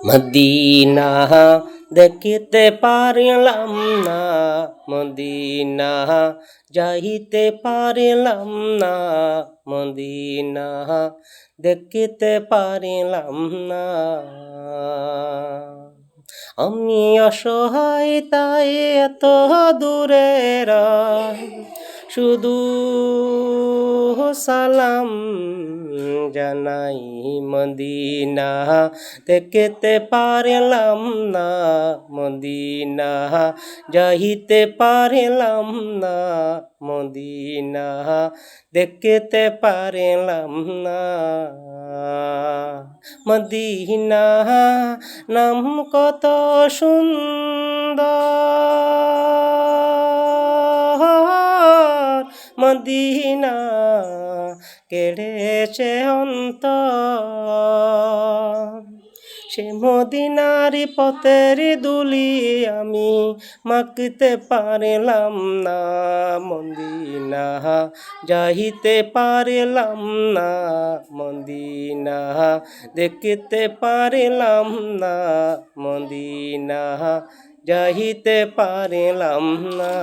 Medina দেখিতে পারিলাম না, Medina যাইতে পারিলাম না, মদিনা দেখিতে পারিলাম না। আমি অসহায় তাই এত দূরে রই, শুধু সালাম জানাই। মদিনা দেখিতে পারিলাম না, মদিনা যাইতে পারিলাম না, মদিনা দেখিতে পারিলাম না। মদিনা নাম কত সুন্দর, মদিনা কেড়েছে অন্তর। সে মদিনারি পথের দুলি আমি মাখতে পারিলাম না, মদিনা যাইতে পারিলাম না, মদিনা দেখিতে পারিলাম না, মদিনা যাইতে পারিলাম না।